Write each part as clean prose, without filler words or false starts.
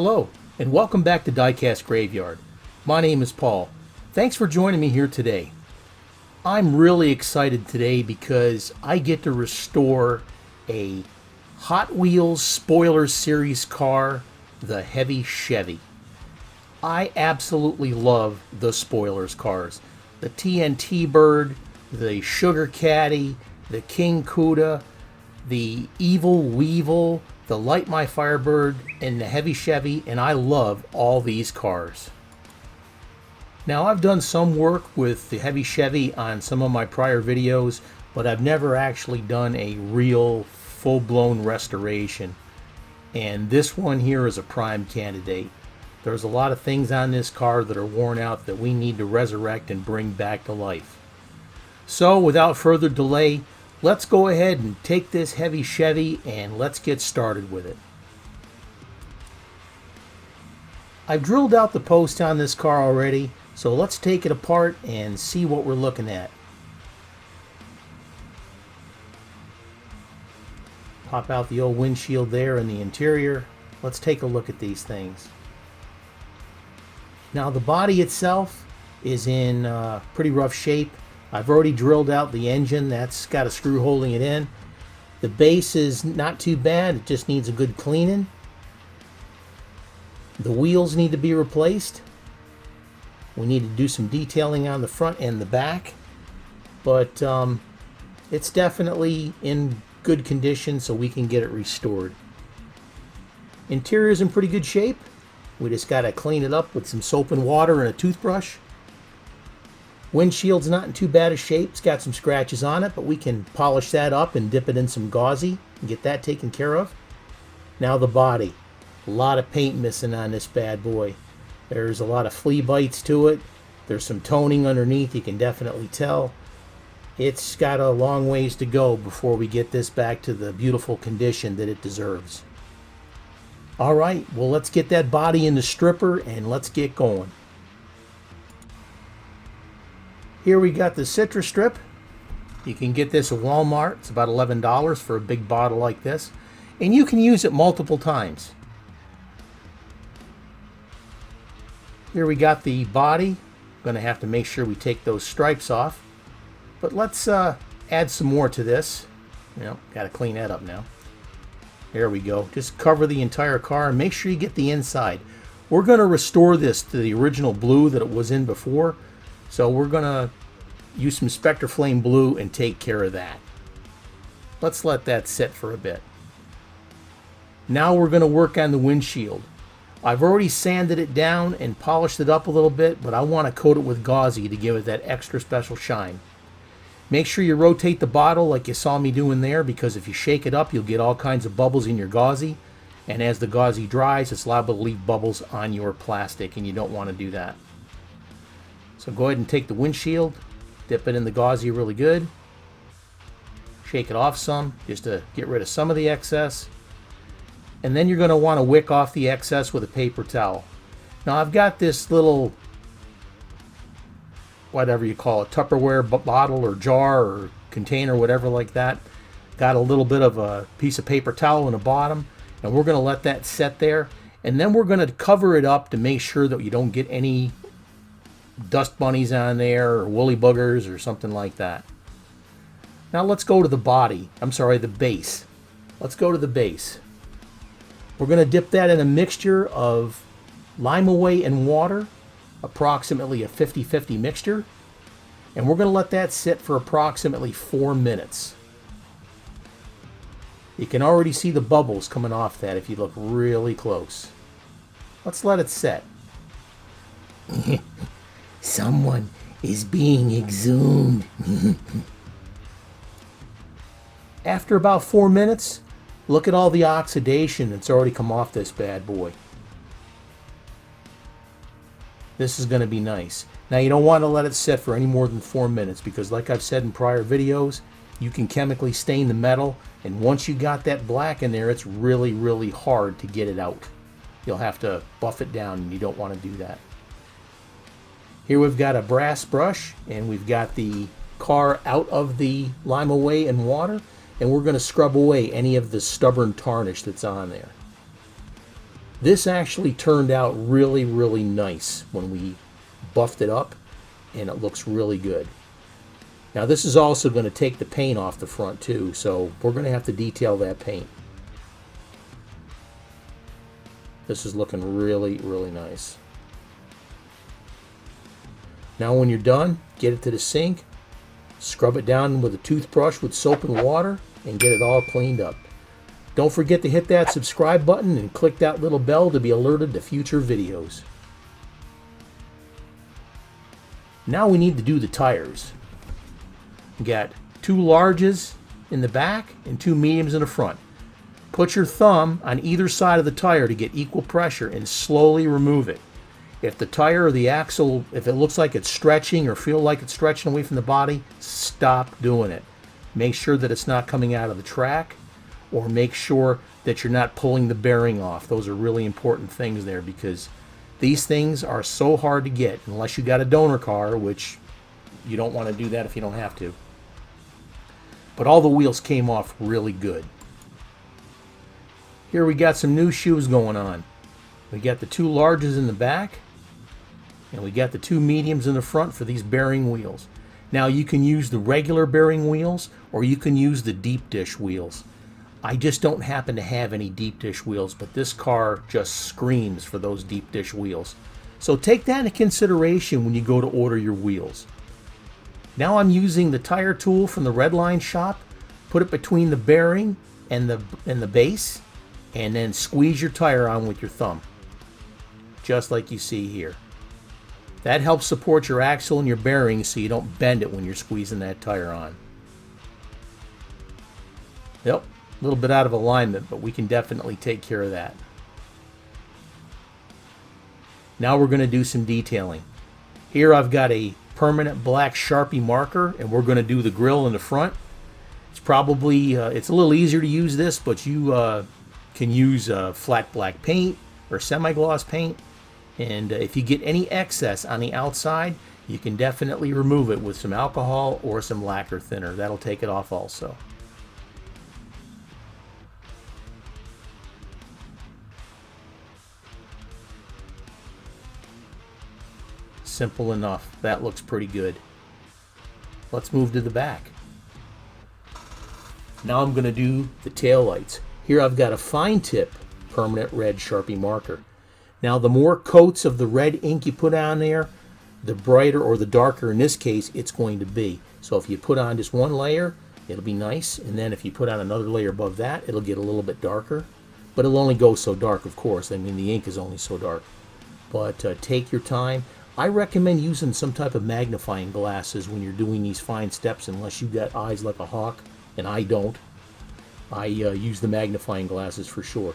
Hello, and welcome back to Diecast Graveyard. My name is Paul. Thanks for joining me here today. I'm really excited today because I get to restore a Hot Wheels Spoiler Series car, the heavy Chevy. I absolutely love the Spoilers cars. The TNT Bird, the Sugar Caddy, the King Cuda, the Evil Weevil, the Light My Firebird, and the Heavy Chevy, and I love all these cars. Now, I've done some work with the Heavy Chevy on some of my prior videos, but I've never actually done a real full-blown restoration. And this one here is a prime candidate. There's a lot of things on this car that are worn out that we need to resurrect and bring back to life. So, without further delay, let's go ahead and take this heavy Chevy and let's get started with it. I've drilled out the post on this car already, so let's take it apart and see what we're looking at. Pop out the old windshield there in the interior. Let's take a look at these things. Now, the body itself is in pretty rough shape. I've already drilled out the engine. That's got a screw holding it in. The base is not too bad. It just needs a good cleaning. The wheels need to be replaced. We need to do some detailing on the front and the back. But it's definitely in good condition, so we can get it restored. Interior's in pretty good shape. We just got to clean it up with some soap and water and a toothbrush. Windshield's not in too bad a shape. It's got some scratches on it, but we can polish that up and dip it in some gauzy and get that taken care of. Now the body. A lot of paint missing on this bad boy. There's a lot of flea bites to it. There's some toning underneath, you can definitely tell. It's got a long ways to go before we get this back to the beautiful condition that it deserves. Alright, well, let's get that body in the stripper and let's get going. Here we got the citrus strip. You can get this at Walmart. It's about $11 for a big bottle like this. And you can use it multiple times. Here we got the body. Going to have to make sure we take those stripes off. But let's add some more to this. Got to clean that up now. There we go. Just cover the entire car and make sure you get the inside. We're going to restore this to the original blue that it was in before. So we're going to use some Spectre Flame Blue and take care of that. Let's let that sit for a bit. Now we're going to work on the windshield. I've already sanded it down and polished it up a little bit, but I want to coat it with gauzy to give it that extra special shine. Make sure you rotate the bottle like you saw me doing there, because if you shake it up, you'll get all kinds of bubbles in your gauzy. And as the gauzy dries, it's liable to leave bubbles on your plastic, and you don't want to do that. So go ahead and take the windshield, dip it in the gauzy really good. Shake it off some, just to get rid of some of the excess. And then you're going to want to wick off the excess with a paper towel. Now I've got this little, whatever you call it, Tupperware bottle or jar or container, whatever like that. Got a little bit of a piece of paper towel in the bottom, and we're going to let that set there. And then we're going to cover it up to make sure that you don't get any dust bunnies on there or woolly boogers or something like that. Now let's go to the body. I'm sorry, the base. Let's go to the base. We're going to dip that in a mixture of Lime Away and water, approximately a 50-50 mixture, and we're going to let that sit for approximately 4 minutes. You can already see the bubbles coming off that if you look really close. Let's let it set. Someone is being exhumed. After about 4 minutes, look at all the oxidation that's already come off this bad boy. This is going to be nice. Now, you don't want to let it sit for any more than 4 minutes because, like I've said in prior videos, you can chemically stain the metal, and once you got that black in there, it's really, really hard to get it out. You'll have to buff it down, and you don't want to do that. Here we've got a brass brush, and we've got the car out of the Lime Away and water, and we're going to scrub away any of the stubborn tarnish that's on there. This actually turned out really, really nice when we buffed it up, and it looks really good. Now this is also going to take the paint off the front too, so we're going to have to detail that paint. This is looking really, really nice. Now when you're done, get it to the sink, scrub it down with a toothbrush with soap and water, and get it all cleaned up. Don't forget to hit that subscribe button and click that little bell to be alerted to future videos. Now we need to do the tires. We got 2 larges in the back and 2 mediums in the front. Put your thumb on either side of the tire to get equal pressure and slowly remove it. If the tire or the axle, if it looks like it's stretching or feel like it's stretching away from the body, stop doing it. Make sure that it's not coming out of the track, or make sure that you're not pulling the bearing off. Those are really important things there, because these things are so hard to get unless you got a donor car, which you don't want to do that if you don't have to. But all the wheels came off really good. Here we got some new shoes going on. We got the 2 larges in the back, and we got the 2 mediums in the front for these bearing wheels. Now you can use the regular bearing wheels, or you can use the deep dish wheels. I just don't happen to have any deep dish wheels, but this car just screams for those deep dish wheels. So take that into consideration when you go to order your wheels. Now I'm using the tire tool from the Redline shop. Put it between the bearing and the base, and then squeeze your tire on with your thumb, just like you see here. That helps support your axle and your bearing so you don't bend it when you're squeezing that tire on. Yep. A little bit out of alignment, but we can definitely take care of that. Now we're going to do some detailing. Here I've got a permanent black Sharpie marker, and we're going to do the grill in the front. It's probably, it's a little easier to use this, but you can use flat black paint or semi-gloss paint. And if you get any excess on the outside, you can definitely remove it with some alcohol or some lacquer thinner. That'll take it off also. Simple enough. That looks pretty good. Let's move to the back. Now I'm going to do the tail lights. Here I've got a fine tip permanent red Sharpie marker. Now the more coats of the red ink you put on there, the brighter, or the darker in this case, it's going to be. So if you put on just one layer, it'll be nice, and then if you put on another layer above that, it'll get a little bit darker. But it'll only go so dark, of course. I mean, the ink is only so dark. But take your time. I recommend using some type of magnifying glasses when you're doing these fine steps, unless you've got eyes like a hawk, and I don't. I use the magnifying glasses for sure.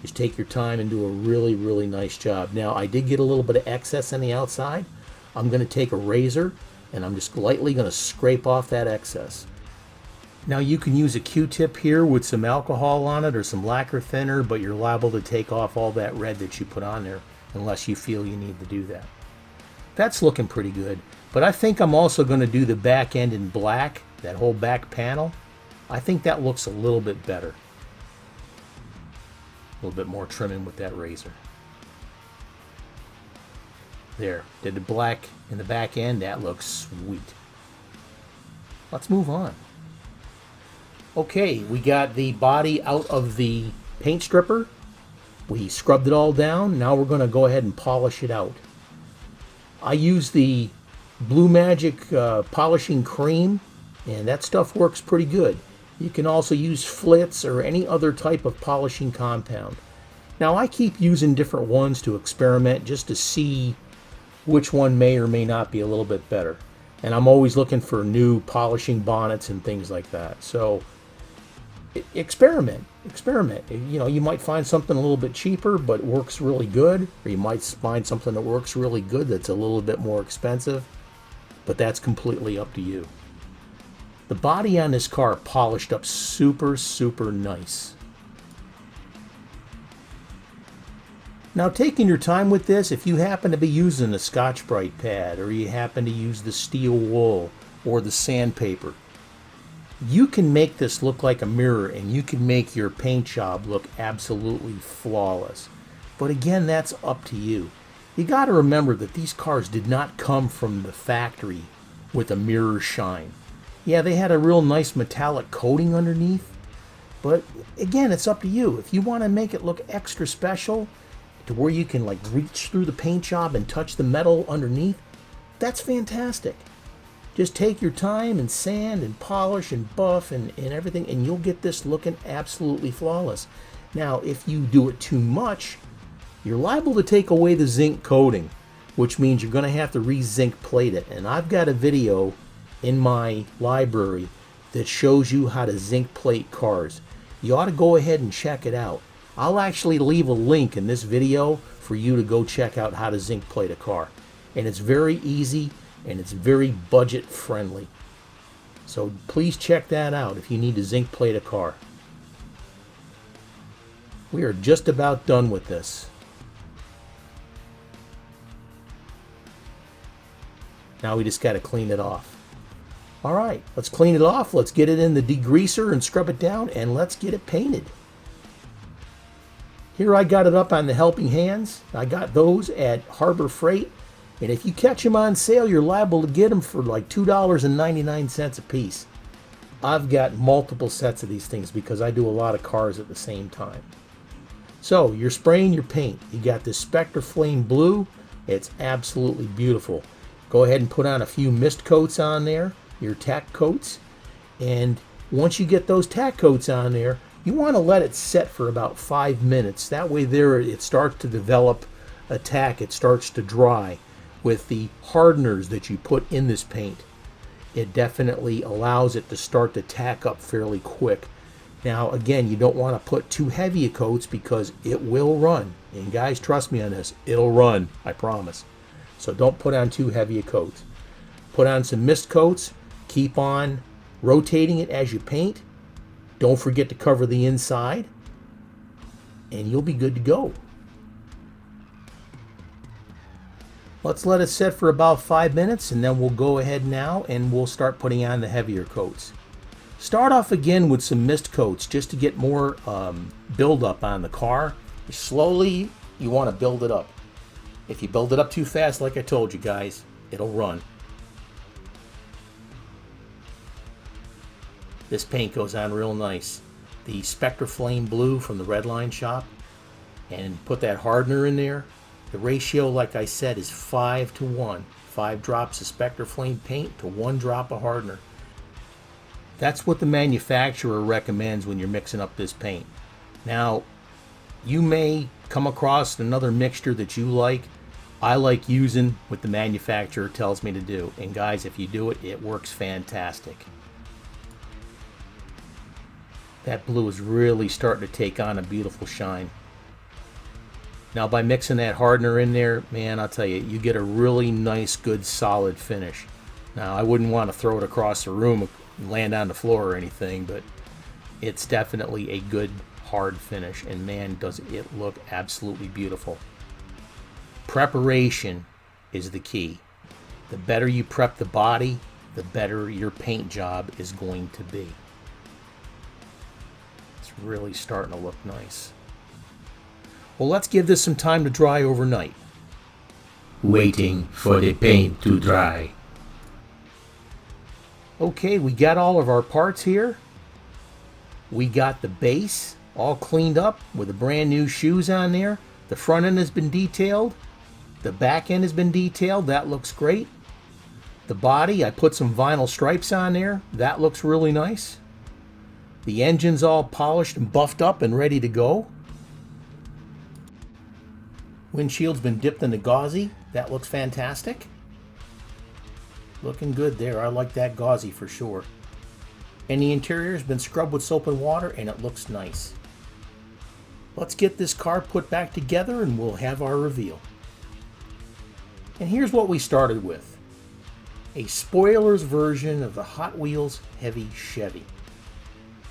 Just take your time and do a really, really nice job. Now, I did get a little bit of excess on the outside. I'm going to take a razor, and I'm just lightly going to scrape off that excess. Now, you can use a Q-tip here with some alcohol on it or some lacquer thinner, but you're liable to take off all that red that you put on there unless you feel you need to do that. That's looking pretty good, but I think I'm also going to do the back end in black, that whole back panel. I think that looks a little bit better. A little bit more trimming with that razor. There, did the black in the back end. That looks sweet. Let's move on. Okay, we got the body out of the paint stripper. We scrubbed it all down. Now we're going to go ahead and polish it out. I use the Blue Magic polishing cream, and that stuff works pretty good. You can also use Flitz or any other type of polishing compound. Now, I keep using different ones to experiment just to see which one may or may not be a little bit better. And I'm always looking for new polishing bonnets and things like that. So experiment. You know, you might find something a little bit cheaper but works really good, or you might find something that works really good that's a little bit more expensive, but that's completely up to you. The body on this car polished up super, super nice. Now, taking your time with this, if you happen to be using a Scotch-Brite pad, or you happen to use the steel wool or the sandpaper, you can make this look like a mirror, and you can make your paint job look absolutely flawless. But again, that's up to you. You got to remember that these cars did not come from the factory with a mirror shine. Yeah, they had a real nice metallic coating underneath, but again, it's up to you. If you want to make it look extra special to where you can like reach through the paint job and touch the metal underneath, that's fantastic. Just take your time and sand and polish and buff and everything, and you'll get this looking absolutely flawless. Now, if you do it too much, you're liable to take away the zinc coating, which means you're going to have to re-zinc plate it. And I've got a video in my library that shows you how to zinc plate cars. You ought to go ahead and check it out. I'll actually leave a link in this video for you to go check out how to zinc plate a car. And it's very easy and it's very budget friendly. So please check that out if you need to zinc plate a car. We are just about done with this. Now we just got to clean it off. All right, let's clean it off. Let's get it in the degreaser and scrub it down, and let's get it painted. Here I got it up on the helping hands. I got those at Harbor Freight, and if you catch them on sale, you're liable to get them for like $2.99 a piece. I've got multiple sets of these things because I do a lot of cars at the same time. So you're spraying your paint. You got this Spectre Flame Blue. It's absolutely beautiful. Go ahead and put on a few mist coats on there, your tack coats. And once you get those tack coats on there, you want to let it set for about 5 minutes. That way there it starts to develop a tack. It starts to dry with the hardeners that you put in this paint. It definitely allows it to start to tack up fairly quick. Now again, you don't want to put too heavy a coats because it will run. And guys, trust me on this, it'll run, I promise. So don't put on too heavy a coat. Put on some mist coats. Keep on rotating it as you paint. Don't forget to cover the inside. And you'll be good to go. Let's let it set for about 5 minutes, and then we'll go ahead now and we'll start putting on the heavier coats. Start off again with some mist coats just to get more build-up on the car. Slowly, you want to build it up. If you build it up too fast, like I told you guys, it'll run. This paint goes on real nice. The Spectre Flame Blue from the Redline shop. And put that hardener in there. The ratio, like I said, is 5 to 1. 5 drops of Spectre Flame paint to 1 drop of hardener. That's what the manufacturer recommends when you're mixing up this paint. Now, you may come across another mixture that you like. I like using what the manufacturer tells me to do. And guys, if you do it, it works fantastic. That blue is really starting to take on a beautiful shine. Now by mixing that hardener in there, man, I'll tell you, you get a really nice, good, solid finish. Now I wouldn't want to throw it across the room and land on the floor or anything, but it's definitely a good, hard finish. And man, does it look absolutely beautiful. Preparation is the key. The better you prep the body, the better your paint job is going to be. It's really starting to look nice. Well, let's give this some time to dry overnight. Waiting for the paint to dry. Okay, we got all of our parts here. We got the base all cleaned up with the brand new shoes on there. The front end has been detailed. The back end has been detailed. That looks great. The body, I put some vinyl stripes on there. That looks really nice. The engine's all polished and buffed up and ready to go. Windshield's been dipped in the gauzy. That looks fantastic. Looking good there. I like that gauzy for sure. And the interior's been scrubbed with soap and water and it looks nice. Let's get this car put back together and we'll have our reveal. And here's what we started with. A spoilers version of the Hot Wheels Heavy Chevy.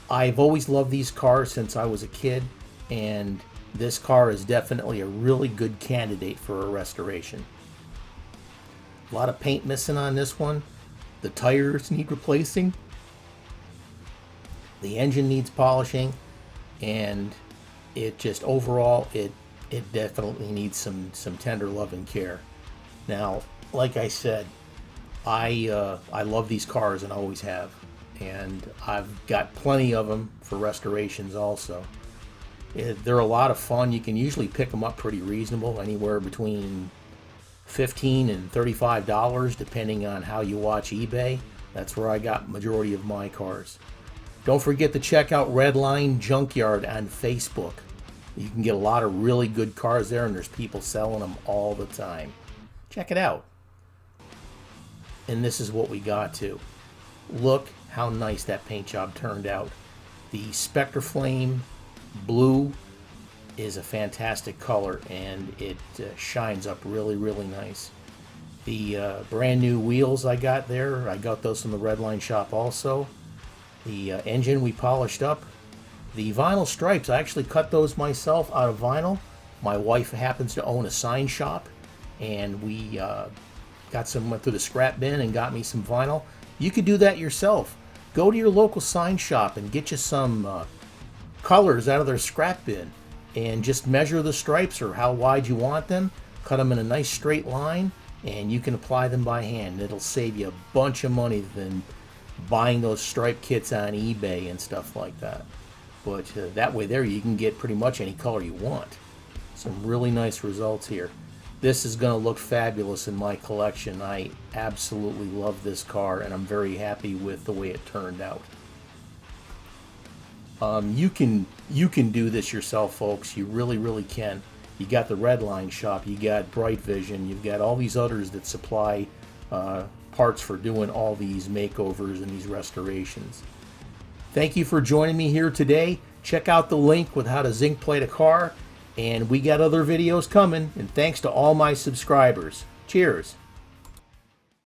I've always loved these cars since I was a kid, and this car is definitely a really good candidate for a restoration. A lot of paint missing on this one. The tires need replacing. The engine needs polishing, and it just overall, it it definitely needs some tender love and care. Now, like I said, I love these cars and always have, and I've got plenty of them for restorations also. They're a lot of fun. You can usually pick them up pretty reasonable, anywhere between $15 and $35 depending on how you watch eBay. That's where I got majority of my cars. Don't forget to check out Redline Junkyard on Facebook. You can get a lot of really good cars there, and there's people selling them all the time. Check it out. And this is what we got to. Look how nice that paint job turned out. The Spectre Flame blue is a fantastic color, and it shines up really, really nice. The brand new wheels I got there, I got those from the Redline shop also. The engine we polished up. The vinyl stripes, I actually cut those myself out of vinyl. My wife happens to own a sign shop, and we went through the scrap bin and got me some vinyl. You could do that yourself. Go to your local sign shop and get you some colors out of their scrap bin, and just measure the stripes or how wide you want them. Cut them in a nice straight line, and you can apply them by hand. It'll save you a bunch of money than buying those stripe kits on eBay and stuff like that. But that way there you can get pretty much any color you want. Some really nice results here. This is going to look fabulous in my collection. I absolutely love this car, and I'm very happy with the way it turned out. You can do this yourself, folks. You really, really can. You got the Redline shop, you got Bright Vision, you've got all these others that supply parts for doing all these makeovers and these restorations. Thank you for joining me here today. Check out the link with how to zinc plate a car, and we got other videos coming, and thanks to all my subscribers. Cheers.